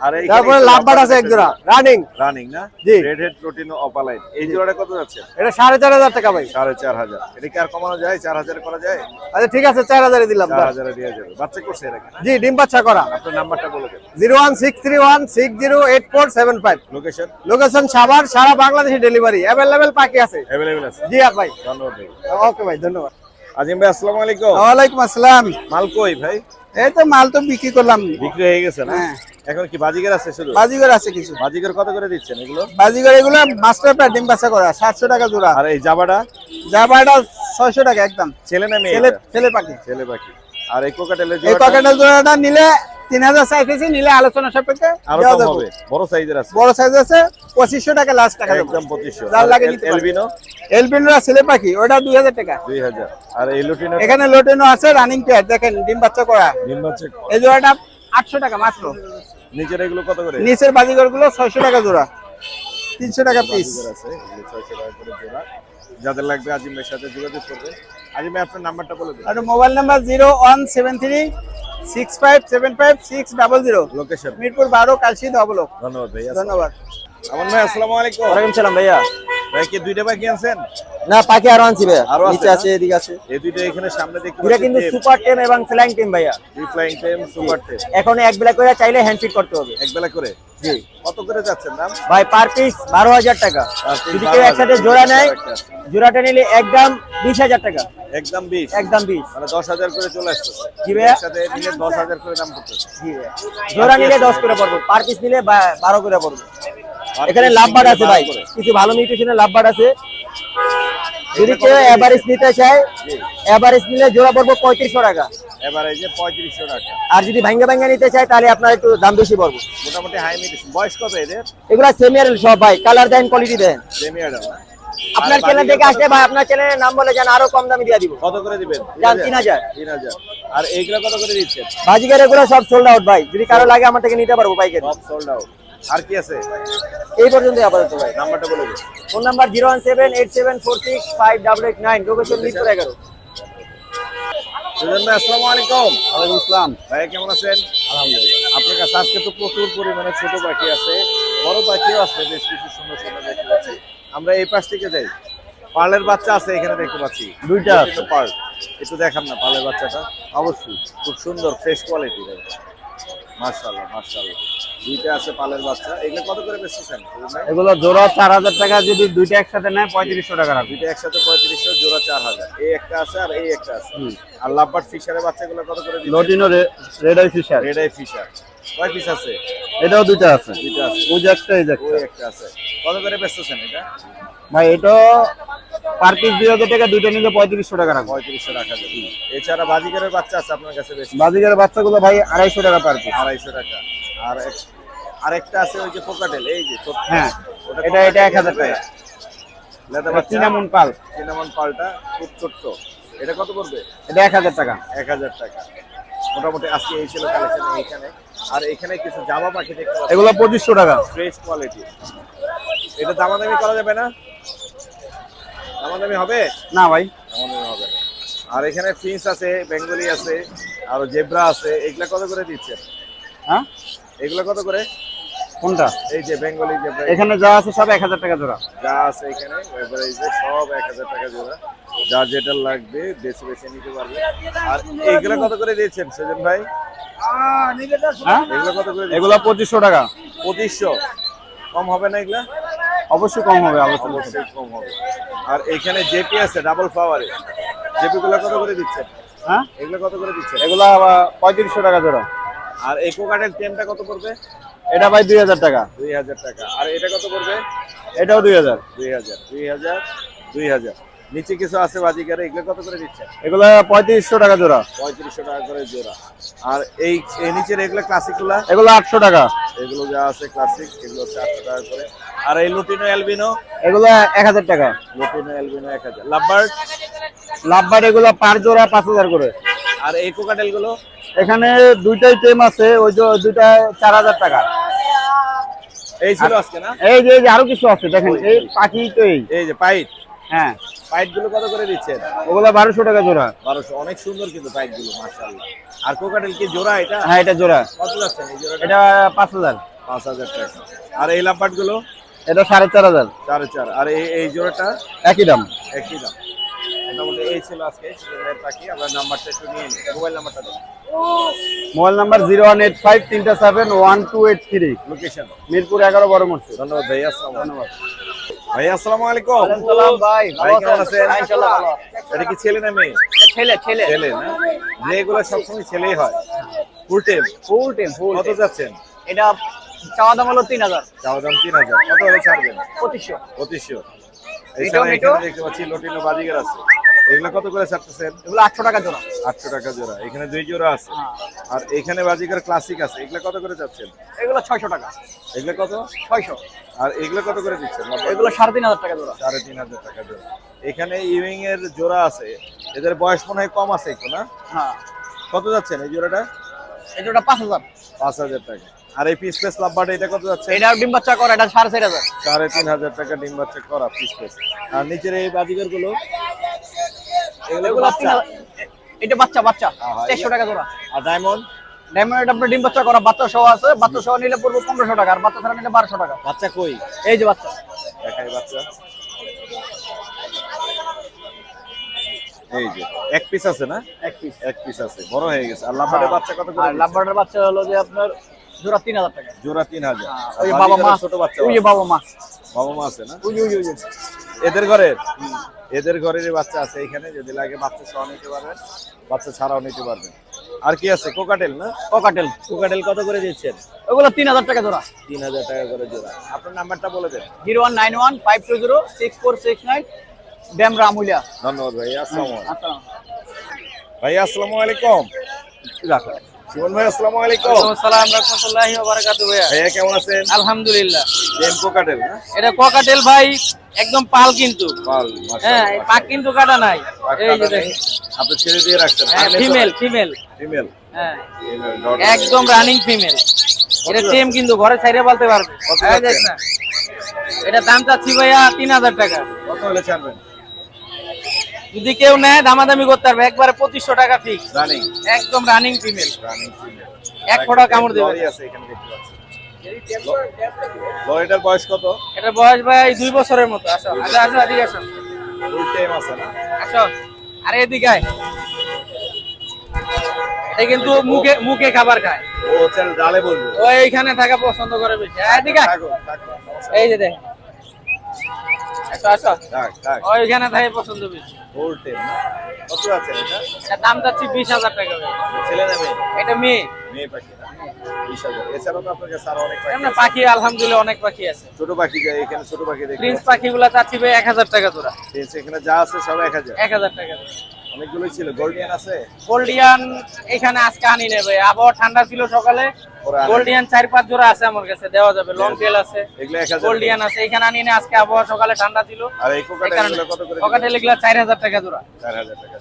আর এই তারপরে লাভবার্ড আছে এক জোড়া রানিং। রানিং না? জি। রেড হেড প্রোটিন অপালাইন। এই জোড়াটা কত যাচ্ছে? এটা 4500 টাকা ভাই। 4500। এটা কি আর কমানো যায়? 4000 করা যায়? আচ্ছা ঠিক আছে, 4000 দিলাম। 4000 দিয়ে যাবে। বাচ্চা করছে এর আগে না? জি, ডিম বাচ্চা করা। আপনার নাম্বারটা বলে দেন। 01631608475, লোকেশন? লোকেশন সাভার, সারা বাংলাদেশে ডেলিভারি অ্যাভেলেবেল পাখি আছে। अवेलेबल আছে। জি ভাই, ধন্যবাদ ভাই। ওকে ভাই, ধন্যবাদ। আজিম ভাই আসসালামু আলাইকুম। ওয়ালাইকুম আসসালাম। মাল কই ভাই? এই তো মাল তো বিক্রি করলাম, বিক্রি হয়ে গেছে না? হ্যাঁ। এখন কি বাজিগার আছে শুধু? বাজিগর আছে কিছু। বাজিগার কত করে দিচ্ছেন এগুলো? বাজিগর এগুলো মাস্টার পেয়ার ডিম বাচ্চা করা 700 টাকা জোড়া। আর এই জাবাটা? জাবাটা 600 টাকা একদম। ছেলে না মেয়ে? ছেলে, ছেলে পাখি। ছেলে পাখি। আর এই কোকাটেলের এই জোড়াটা? ককাটেল জোড়াটা নিলে 3000 চাইতেছি, নিলে আলোচনা সাপেক্ষে আরো দেওয়া কম যাবে। হবে। বড় সাইজের আছে? বড় সাইজ আছে 2500 টাকা লাস্ট টাকা দেবো। একদম 2500। যার আর লাগে নিতে পারবে। এলবিনো? এলবিনোরা ছেলে পাখি, ওটা 2000 টাকা। 2000। আর এই লুটিনো? এখানে লোটেনো আছে রানিং পেয়ার, দেখেন ডিম বাচ্চা করা। ডিম বাচ্চা। এই জোড়াটা 800 টাকা মাত্র। নিচের এগুলো কত করে? নিচের বাজিগর গুলো 600 টাকা জোড়া, 300 টাকা পিস। বাজিগার আছে, এগুলো 600 টাকা করে জোড়া। যাদের লাগবে আজিম ভাইয়ের সাথে যোগাযোগ করবেন। আজিম ভাই আপনার নাম্বারটা বলে দিন। আর mobile number 0173 65756000। Location Mirpur 12 Kalshi ধবলক। ধন্যবাদ ভাইয়া। ধন্যবাদ। আমান ভাই আসসালামু আলাইকুম। ওয়ালাইকুম সালাম ভাইয়া। ভাই কি দুইটা পাখি আনছেন? না পাখি আরো আনছি ভাইয়া, আরো আছে নিচে না? আছে এদিকে আছে। এই দুইটা এখানে সামনে দেখতে এটা কিন্তু সুপার টেম এবং ফ্লাইং টেম ভাইয়া। ফ্লাইং টেম সুপার টেম এখন এক বেলা করে চাইলে হ্যান্ড ফিট করতে হবে। এক বেলা করে। জি কত করে যাচ্ছেন দাম? ভাই পার পিস 12000 টাকা। Per piece যদি কেউ 12,000 একসাথে জোড়া নেয়, একটা। জোড়াটা নিলে একদম 20000 টাকা। একদম 20 একদম 20। মানে 10000 করে চলে আসছে। জি ভাইয়া। একসাথে নিলে 10000 করে দাম পড়তেছে। জি ভাইয়া। জোড়া নিলে 10 করে পড়বে, পার পিস নিলে 12 করে পড়বে। এখানে লাভবার্ড আছে ভাই, কিছু ভালো নিউট্রিশনের লাভবার্ড আছে। যদি কেউ এভারেজ নিতে চায়, এভারেজ নিলে জোড়া পড়বে 3500 টাকা। এভারেজে 3500 টাকা। আর যদি ভাঙ্গা ভাঙ্গা নিতে চায় তাহলে আপনার একটু দাম বেশি পড়বে। মোটামুটি হাই মিডিয়াম। বয়স কত এদের? এগুলা সেমিয়ার সব ভাই, কালার দেন, কোয়ালিটি দেন। সেমি অ্যাডাল্ট না? আপনার চ্যানেল থেকে আসলে ভাই আপনার চ্যানেলের নাম বলে যান, আরো কম দামে দিয়ে দিব। কত করে দিবেন? যান 3000। 3000। আর এইগুলা কত করে দিচ্ছেন? বাজিকার এগুলো সব সোল্ড আউট ভাই, যদি কারো লাগে আমার থেকে নিতে পারবো পাইকারি। সব সোল্ড আউট। আর কি আছে? এই পর্যন্তই আপাতত ভাই। নাম্বারটা বলে দিন। Phone number 01787465889, location Mirpur 11। Sujon ভাই আসসালামু আলাইকুম। ওয়ালাইকুম আসসালাম। ভাই কেমন আছেন? আলহামদুলিল্লাহ। আপনার কাছে আজকে তো প্রচুর পরিমাণে ছোট পাখি আছে, বড় পাখিও আছে, বেশ কিছু সুন্দর সুন্দর দেখতে পাচ্ছি। আমরা এই পাশ থেকে যাই। পার্লের বাচ্চা আছে এখানে দেখতে পাচ্ছি। দুইটা আছে। পার্ল একটু দেখান না পার্লের বাচ্চাটা। অবশ্যই খুব সুন্দর ফ্রেশ কোয়ালিটি। মাশাআল্লাহ মাশাআল্লাহ। দুইটা আছে পার্লের বাচ্চা। এগুলো কত করে বেচছেন? এগুলো জোড়া 4000 টাকা, যদি দুইটা একসাথে নেয় 3500 টাকা রাখবে। দুইটা একসাথে 3500, জোড়া 4000। এই একটা আছে আর এই একটা আছে। আর লাভবার্ড ফিশারের বাচ্চাগুলো কত করে দিচ্ছেন? Lutino red eye Fischer, red eye Fischer কয় পিস আছে? এটাও দুইটা আছে। দুইটা আছে। ওই যে একটা, এই যে ওই একটা। একটা আছে। কত করে বেচছেন এটা? ভাই এটা পার পিস 2000 টাকা, দুইটা নিলে 3500 টাকা রাখবে। 3500 টাকা যাবে। এছাড়া বাজিকারের বাচ্চা আছে আপনার কাছে বেশি? বাজিকারের বাচ্চাগুলো ভাই 250 টাকা পার পিস। 250 টাকা। আর আরেকটা আছে ওই যে পোকাটেল, এই যে ছোট। হ্যাঁ, ওটা এটা 1000 টাকা। লেদা এটা বাচ্চা চিনামন পাল, চিনামন পালটা খুব ছোট। এটা কত পড়বে? এটা 1000 টাকা। 1000 টাকা। মোটামুটি আজকে এই ছিল কালেকশন এইখানে। আর এখানে কিছু জামা পাখি দেখতে পাচ্ছি, এগুলো 2500 টাকা। Fresh quality. এটা দামাদামি করা যাবে না? দামাদামি হবে না ভাই, দামাদামি হবে না। আর এখানে ফিন্স আছে, বেঙ্গলি আছে, আর জেব্রা আছে। এগুলা কত করে দিচ্ছেন? হ্যাঁ এগুলা কত করে? কোনটা? এই যে বেঙ্গলি জেব্রা এখানে যা আছে সব 1000 টাকা জোড়া। যা আছে এখানে এভারেজে সব 1000 টাকা জোড়া। যার যেটা লাগবে বেছে বেছে নিতে পারবে। আর এইগুলা কত করে দিয়েছেন সুজন ভাই? হ্যাঁ, এগুলো কত করে? এগুলো 2500 টাকা। 2500। কম হবে না এগুলা? অবশ্যই কম হবে, আলোচনা করতে। অবশ্যই কম হবে। আর এখানে জেপি আছে ডাবল ফ্লাওয়ারে। জেপি গুলো কত করে দিচ্ছেন? হ্যাঁ, এগুলো কত করে দিচ্ছেন? এগুলো 3500 টাকা জোড়া। আর ইকো কার্ডের টেমটা কত পড়বে? এটা ভাই 2000 টাকা। 2000 টাকা। আর এটা কত পড়বে? এটাও 2000। 2000 2000 2000। নিচে কিছু আছে বাজিকারে, এগুলো কত করে দিচ্ছেন? এগুলো 3500 টাকা জোড়া। 3500 টাকা করে জোড়া। আর এই নিচের এগুলো ক্লাসিকগুলা, এগুলো 800 টাকা। এগুলো যা আছে ক্লাসিক, এগুলো 400 টাকা করে। আর এই লুটিনো অ্যালবিনো, এগুলো 1000 টাকা। Lutino albino 1000। লাভবার্ড, লাভবার্ড এগুলো পার জোড়া 5000 করে। আর এই কোকাটেল গুলো এখানে দুইটাই টেম আছে, ওই যে দুইটা 4000 টাকা। এই ছিল আজকে না? এই যে আরো কিছু আছে দেখেন, এই পাখি তো এই যে পাইট, হ্যাঁ, পাইট গুলো কত করে দিচ্ছেন? ওগুলো 1200 টাকা জোড়া। 1200। অনেক সুন্দর কিন্তু পাইট গুলো, মাশাআল্লাহ। আর কোকাটেল কি জোড়া এটা? হ্যাঁ, এটা জোড়া। কত যাচ্ছে এই জোড়াটা? এটা 5000। 5000 টাকা। আর এই লাভবার্ড গুলো এটা 4500। 4.5। আর এই জোড়াটা একই দাম। একই দাম। মোটামুটি এই ছিল আজকে সুন্দর পাখি। আমরা নাম্বারটা একটু নিয়ে নিই। মোবাইল নাম্বারটা দাও। Mobile number 01853371283। লোকেশন মিরপুর 11 বড় মসজিদ। ধন্যবাদ ভাই। আসসালামু আলাইকুম। ধন্যবাদ ভাই আসসালামু আলাইকুম। সালাম ভাই, ভাই কেমন আছেন? ইনশাআল্লাহ ভালো। এটা কি ছেলে না মেয়ে? ছেলে ছেলে ছেলে না? যেগুলো সবসময় ছেলেই হয়। ফুল টেম। ফুল টেম, ফুল কত যাচ্ছেন? এটা চাওয়া দাম হলো 3000। চাওয়া দাম 3000। কত হলে ছাড়বেন? 2500। 2500। এছাড়া এখানে দেখতে পাচ্ছি লটিনো বাজিগার আছে। এগুলো কত করে ছাড়তেছেন? এগুলো 800 টাকা জোড়া। 800 টাকা জোড়া। এখানে 2 জোড়া আছে। আর এখানে বাজিগার ক্লাসিক আছে। এগুলো কত করে যাচ্ছেন? এগুলো 600 টাকা। এগুলো কত? 600। আর এগুলো কত করে দিচ্ছেন? এগুলো 3500 টাকা জোড়া। 3500 টাকা জোড়া। এখানে ইউইং এর জোড়া আছে। এদের বয়স মনে হয় কম আছে একটু না? হ্যাঁ, কত যাচ্ছেন এই জোড়াটা? এই জোড়া 5000। 5000 টাকা। আর এই পিস পেস লাভবার্ড এটা কত যাচ্ছে? এটা ডিম বাচ্চা করে, এটা 4500। 3500 টাকা ডিম বাচ্চা করা পিস পেস। আর নিচের এই বাজিগার গুলো, এগুলো 3000। এটা বাচ্চা বাচ্চা হ্যাঁ, 400 টাকা জোড়া। আর ডায়মন্ড ডায়মন্ড এটা আপনার ডিম বাচ্চা করা, বাচ্চা সহ আছে, বাচ্চা সহ নিলে পড়বে 1500 টাকা, আর বাচ্চা ছাড়া নিলে 1200 টাকা। বাচ্চা কই? এই যে বাচ্চা, দেখাই বাচ্চা, এই যে এক পিস আছে না? এক পিস। এক পিস আছে, বড় হয়ে গেছে। আর লাভবার্ডের বাচ্চা কত করে? আর লাভবার্ডের বাচ্চা হলো যে আপনার জোড়া 3000 টাকা। জোড়া 3000। ওই যে বাবা মা, ছোট বাচ্চা, ওই যে বাবা মা, বাবা মা আছে না? ওই যে ওই যে এদের ঘরের, এদের ঘরেরই বাচ্চা আছে এখানে, যদি লাগে বাচ্চা সহ নিতে পারবেন, বাচ্চা ছাড়াও নিতে পারবেন। আর কি আছে? কোকাটেল না? ককাটেল, কোকাটেল কত করে দিচ্ছেন? ওগুলো 3000 টাকা জোড়া। 3000 টাকা করে জোড়া। আপনার নাম্বারটা বলে দেন। 0191520649, ড্যামরা আমুলিয়া। ধন্যবাদ ভাই, আসসালামু আলাইকুম। আসসালাম। ভাই আসসালামু আলাইকুম। সুমন ভাই আসসালামু আলাইকুম। আসসালামু রাহমাতুল্লাহি ওয়া বারাকাতুহু। ভাইয়া কেমন আছেন? আলহামদুলিল্লাহ। জেন কোকাটেল না? এটা কোকাটেল ভাই, একদম পাল কিন্তু। পাল, হ্যাঁ, মাশাআল্লাহ। পাক কিন্তু কাটা নাই। এই যে দেখেন, আপনি ছেড়ে দিয়ে রাখছেন। Female female. ফিমেল, হ্যাঁ, ফিমেল ডট। একদম রানিং ফিমেল। এটা টেম কিন্তু, ঘরে ছাইরে বলতে পারবে। কত এই দেখ যাচ্ছে? না, এটা দাম চাচ্ছি ভাইয়া 3000 টাকা। কত হলে ছাড়বেন? যদি কেউ নেয় দামাদামি করতে পারবে, একবারে 2500 টাকা ফিক্স। রানিং, একদম রানিং ফিমেল, রানিং ফিমেল। এক ফোঁটা কামড় দেবে লরি আছে এখানে দেখতে পাচ্ছেন। লরিটার বয়স কত? এটা বয়স ভাই 2 বছরের মতো। আসো আসো আসো, এদিকে আসো, ফুল টাইম আছে না? আসো। আরে এদিকে আয়। এটা কিন্তু মুখে মুখে খাবার খায়। ও চল ডালে বলবো। ও এইখানে থাকা পছন্দ করে বেশি। এদিকে আয়। থাকো, থাকো। এই যে দেখ, আসো আসো, থাক, থাক। ওইখানে থাকে পছন্দ বেশি। ফুল টাইম না? কত আছে এটা? এটা দাম চাচ্ছি 20000 টাকা ভাই। ছেলে না মেয়ে? এটা মেয়ে। মেয়ে পাখি না? 20,000। এছাড়াও তো আপনার কাছে আরো অনেক পাখি এমনি আছে। পাখি আলহামদুলিল্লাহ অনেক পাখি আছে। ছোট পাখি যায় এখানে, ছোট পাখি দেখতে প্রিন্স পাখিগুলা চাচ্ছি ভাই 1000 টাকা জোড়া। পাচ্ছি। এখানে যা আছে সব 1000। 1000 টাকা। অনেকগুলোই ছিল। গোল্ডিয়ান আছে? গোল্ডিয়ান এখানে আজকে আনি নেবে, আবহাওয়া ঠান্ডা ছিল সকালে। ওরা আনে। গোল্ডিয়ান 4-5 জোড়া আছে আমার কাছে, দেওয়া যাবে। লং টেল আছে, এগুলো 1000। গোল্ডিয়ান আছে। এখানে আনি নে, আজকে আবহাওয়া সকালে ঠান্ডা ছিল। আর এই কোকাটেলগুলো কত করে? কোকাটেল এগুলা 4000 টাকা জোড়া। 4000 টাকা।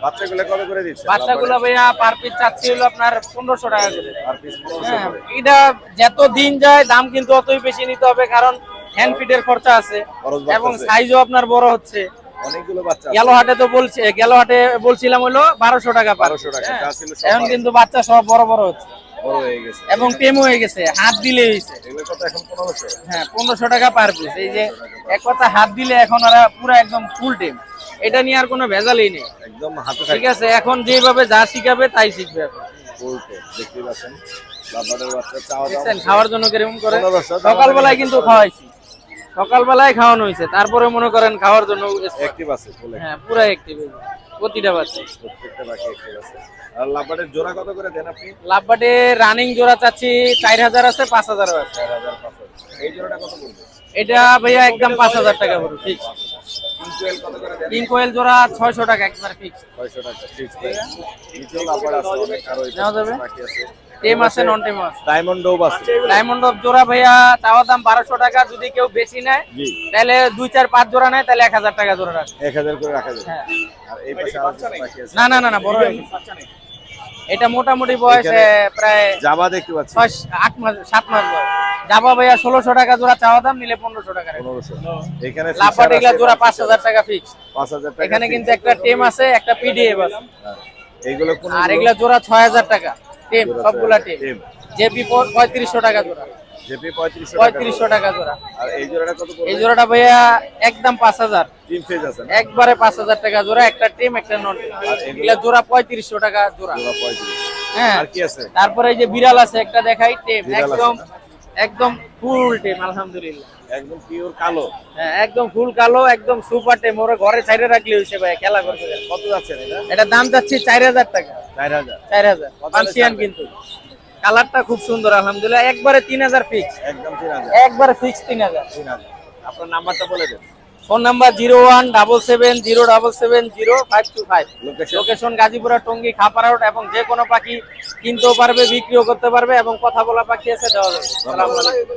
বাচ্চাগুলো কত করে দিচ্ছে? বাচ্চাগুলো ভাইয়া পার পিস চাচ্ছি হলো আপনার 1500 টাকা করে। আর পিস 1500 হ্যাঁ, করে। এটা যত দিন যায় দাম কিন্তু অতই বেশি নিতে হবে, কারণ হ্যান্ড ফিডের খরচা আছে খরচ বাড়তেছে। এবং সাইজও আপনার বড় হচ্ছে। অনেকগুলো বাচ্চা আছে। গেল হাটে তো বলছে, গেল হাটে বলছিলাম হলো 1200 টাকা পার। 1200 টাকা। হ্যাঁ, যা ছিল সব এখন কিন্তু বাচ্চা সব বড় বড় হচ্ছে বড় হয়ে গেছে। এবং টেম হয়ে গেছে, হাত দিলে হয়েছে। এগুলো কত এখন? 1500। হ্যাঁ, 1500 টাকা পার পিস। এই যে এক কথা হাত দিলে এখন ওরা পুরো একদম ফুল টেম। এটা নিয়ে আর কোনো ভেজালই নেই। একদম হাতে ঠিক থাকে। আছে, এখন যেভাবে যা শিখাবে তাই শিখবে এখন। বলতে দেখতে পাচ্ছেন লাভারের বাচ্চা চাওয়া দাম দেখছেন খাওয়ার জন্য কেরকম করে। 1500 সকালবেলায় কিন্তু খাওয়াইছি, সকালবেলায় খাওয়ানো হয়েছে, তারপরে মনে করেন খাওয়ার জন্য অ্যাক্টিভ আছে ফুল। হ্যাঁ পুরো অ্যাক্টিভ প্রতিটা বাচ্চা। প্রত্যেকটা বাকি অ্যাক্টিভ আছে। আর লাভারের জোড়া কত করে দেন আপনি? লাভবাটে রানিং জোড়া চাচ্ছি 4000 আছে, 5000 আছে। 4500। এই জোড়াটা কত পড়বে? এটা ভাইয়া একদম 5000 টাকা পড়বে ফিক্স। ইনকুয়েল কত করে দেন? কিং কোয়েল জোড়া 600 টাকা একবারে ফিক্স। 600 টাকা ফিক্স প্রাইস। নিচেও লাভার আছে অনেক, আর ওই নেওয়া যাবে। বাকি আছে। টেম আছে, নন টেম আছে। ডায়মন্ড ডোব আছে। ডায়মন্ড অফ জোড়া ভাইয়া চাওয়া দাম 1200 টাকা। যদি কেউ বেশি নেয় জি, তাহলে 2-4-5 জোড়া নেয় তাহলে 1000 টাকা জোড়া রাখে। 1000 করে রাখা যাবে। হ্যাঁ। আর এই পাশে আরো কিছু বাকি আছে। না না না না, বড় হয়ে গেছে। এটা মোটামুটি বয়স এখানে- প্রায় জাবা দেখতে পাচ্ছি 6-8 মাস 7 মাস বয়স। যাবা ভাইয়া 1600 টাকা জোড়া চাওয়া দাম, নিলে 1500 টাকা রাখে। 1500। এখানে লাভবাট এগুলা জোড়া 5000 টাকা ফিক্স। 5000 টাকা। এখানে কিন্তু একটা টেম আছে, একটা পিডিএফ আছে। এইগুলো কোন? আর এগুলা জোড়া 6000 টাকা টেম, জোড়া সবগুলা 6000 টেম। জেপি 3500 টাকা জোড়া, জেপি 3500 টাকা। 3500 টাকা জোড়া। আর এই জোড়াটা কত পড়বে? এই জোড়াটা ভাইয়া একদম 5000, তিন ফেজ আছে না? একবারে 5000 টাকা জোড়া। একটা টেম, একটা নন টেম। এগুলা জোড়া 3500 টাকা জোড়া। জোড়া 35। হ্যাঁ, আর কি আছে? তারপরে এই যে বিড়াল আছে একটা, দেখাই টেম, বিড়াল আছে একদম না? একদম ফুল টেম আলহামদুলিল্লাহ। একদম পিওর কালো। হ্যাঁ, একদম ফুল কালো, একদম সুপার টেম। ওরা ঘরে সাইডে রাখলে হইছে ভাই, খেলা করতে গেলে। কত যাচ্ছেন এটা? এটা দাম যাচ্ছে 4000 টাকা। 4000। 4000 কত পার্সিয়ান ছাড়বে? কিন্তু কালারটা খুব সুন্দর আলহামদুলিল্লাহ। একবারে 3000 ফিক্স, একদম 3000। একবারে ফিক্স 3000। 3000। আপনার নাম্বারটা বলে দেন। Phone number 0177077055। Location? Location Gazipura Tongi Khapara road. এবং যে কোনো পাখি কিনতেও পারবে, বিক্রিও করতে পারবে, এবং কথা বলা পাখি আছে, দেওয়া যাবে। আসসালামু আলাইকুম।